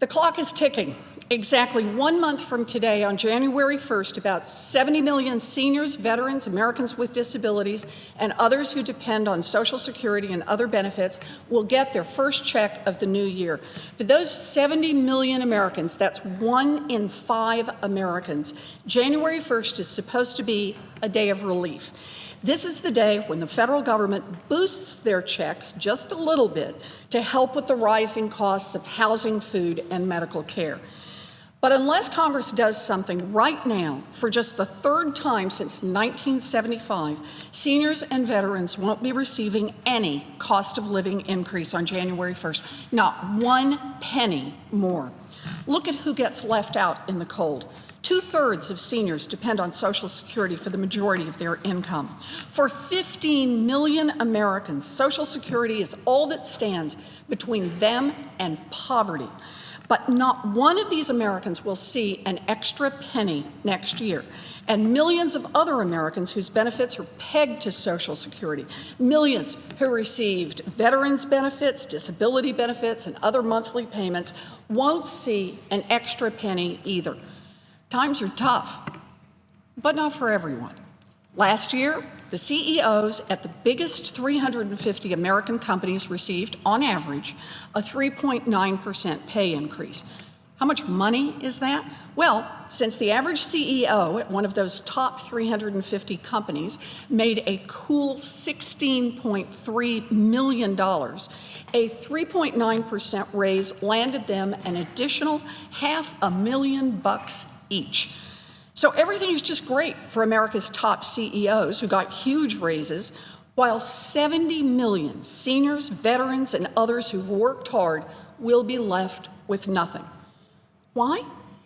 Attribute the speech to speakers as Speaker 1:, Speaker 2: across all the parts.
Speaker 1: The clock is ticking. Exactly 1 month from today, on January 1st, about 70 million seniors, veterans, Americans with disabilities, and others who depend on Social Security and other benefits will get their first check of the new year. For those 70 million Americans, that's 1 in 5 Americans, January 1st is supposed to be a day of relief. This is the day when the federal government boosts their checks just a little bit to help with the rising costs of housing, food, and medical care. But unless Congress does something right now, for just the third time since 1975, seniors and veterans won't be receiving any cost of living increase on January 1st, not 1 penny more. Look at who gets left out in the cold. 2/3 of seniors depend on Social Security for the majority of their income. For 15 million Americans, Social Security is all that stands between them and poverty. But not one of these Americans will see an extra penny next year. And millions of other Americans whose benefits are pegged to Social Security, millions who received veterans benefits, disability benefits, and other monthly payments, won't see an extra penny either. Times are tough, but not for everyone. Last year, the CEOs at the biggest 350 American companies received, on average, a 3.9% pay increase. How much money is that? Well, since the average CEO at one of those top 350 companies made a cool $16.3 million, a 3.9% raise landed them an additional $500,000 each. So everything is just great for America's top CEOs who got huge raises, while 70 million seniors, veterans, and others who've worked hard will be left with nothing. Why?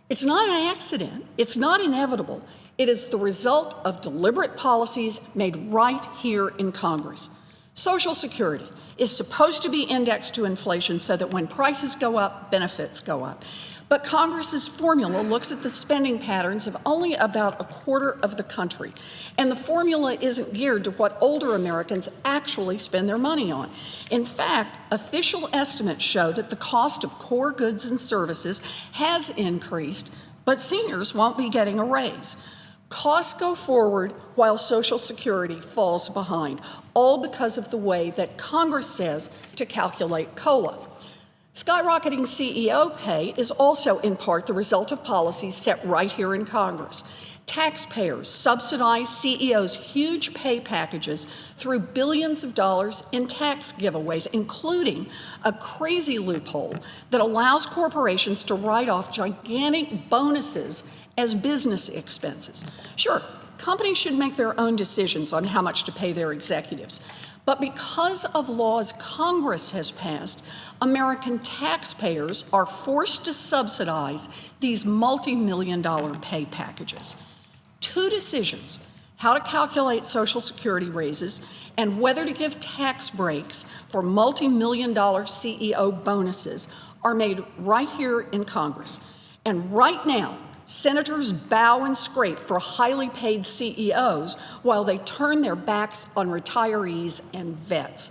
Speaker 1: It's not an accident. It's not inevitable. It is the result of deliberate policies made right here in Congress. Social Security is supposed to be indexed to inflation so that when prices go up, benefits go up. But Congress's formula looks at the spending patterns of only about a quarter of the country, and the formula isn't geared to what older Americans actually spend their money on. In fact, official estimates show that the cost of core goods and services has increased, but seniors won't be getting a raise. Costs go forward while Social Security falls behind, all because of the way that Congress says to calculate COLA. Skyrocketing CEO pay is also in part the result of policies set right here in Congress. Taxpayers subsidize CEOs' huge pay packages through billions of dollars in tax giveaways, including a crazy loophole that allows corporations to write off gigantic bonuses as business expenses. Sure, companies should make their own decisions on how much to pay their executives. But because of laws Congress has passed, American taxpayers are forced to subsidize these multi-million-dollar pay packages. 2 decisions, how to calculate Social Security raises and whether to give tax breaks for multi-million-dollar CEO bonuses, are made right here in Congress. And right now, senators bow and scrape for highly paid CEOs while they turn their backs on retirees and vets.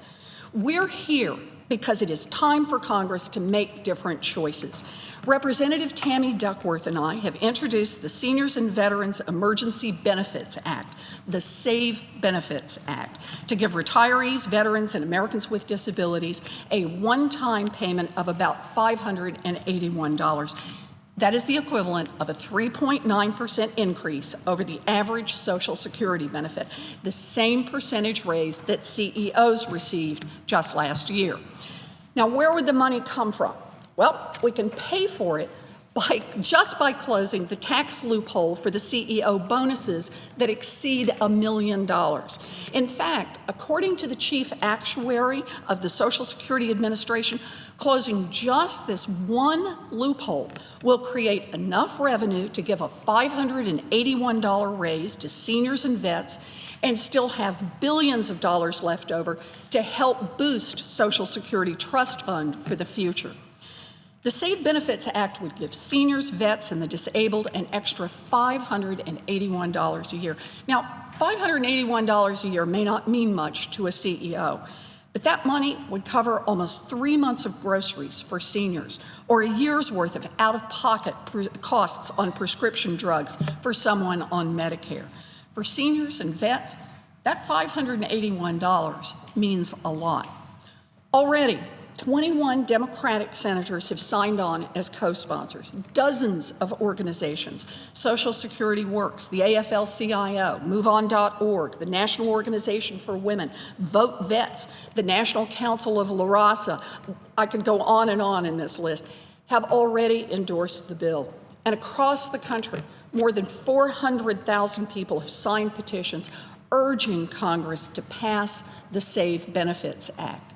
Speaker 1: We're here because it is time for Congress to make different choices. Representative Tammy Duckworth and I have introduced the Seniors and Veterans Emergency Benefits Act, the SAVE Benefits Act, to give retirees, veterans, and Americans with disabilities a one-time payment of about $581. That is the equivalent of a 3.9% increase over the average Social Security benefit, the same percentage raise that CEOs received just last year. Now, where would the money come from? Well, we can pay for it just by closing the tax loophole for the CEO bonuses that exceed $1 million. In fact, according to the chief actuary of the Social Security Administration, closing just this one loophole will create enough revenue to give a $581 raise to seniors and vets and still have billions of dollars left over to help boost Social Security Trust Fund for the future. The SAVE Benefits Act would give seniors, vets, and the disabled an extra $581 a year. Now, $581 a year may not mean much to a CEO, But that money would cover almost 3 months of groceries for seniors, or a year's worth of out-of-pocket costs on prescription drugs for someone on Medicare. For seniors and vets, that $581 means a lot. Already, 21 Democratic senators have signed on as co-sponsors. Dozens of organizations, Social Security Works, the AFL-CIO, MoveOn.org, the National Organization for Women, Vote Vets, the National Council of La Raza, I could go on in this list, have already endorsed the bill. And across the country, more than 400,000 people have signed petitions urging Congress to pass the Save Benefits Act.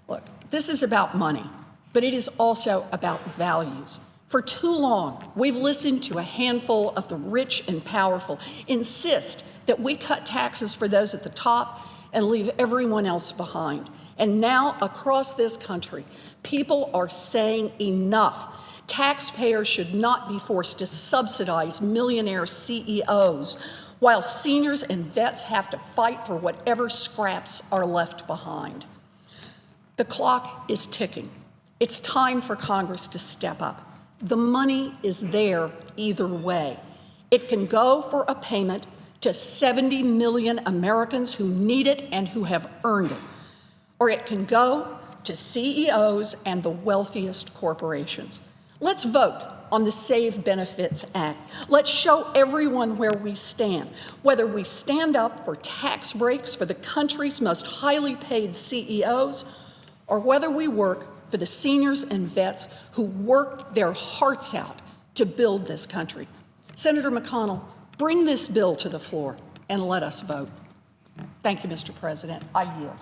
Speaker 1: Look, this is about money, but it is also about values. For too long, we've listened to a handful of the rich and powerful insist that we cut taxes for those at the top and leave everyone else behind. And now, across this country, people are saying enough. Taxpayers should not be forced to subsidize millionaire CEOs while seniors and vets have to fight for whatever scraps are left behind. The clock is ticking. It's time for Congress to step up. The money is there either way. It can go for a payment to 70 million Americans who need it and who have earned it, or it can go to CEOs and the wealthiest corporations. Let's vote on the Save Benefits Act. Let's show everyone where we stand, whether we stand up for tax breaks for the country's most highly paid CEOs, or whether we work for the seniors and vets who worked their hearts out to build this country. Senator McConnell, bring this bill to the floor and let us vote. Thank you, Mr. President. I yield.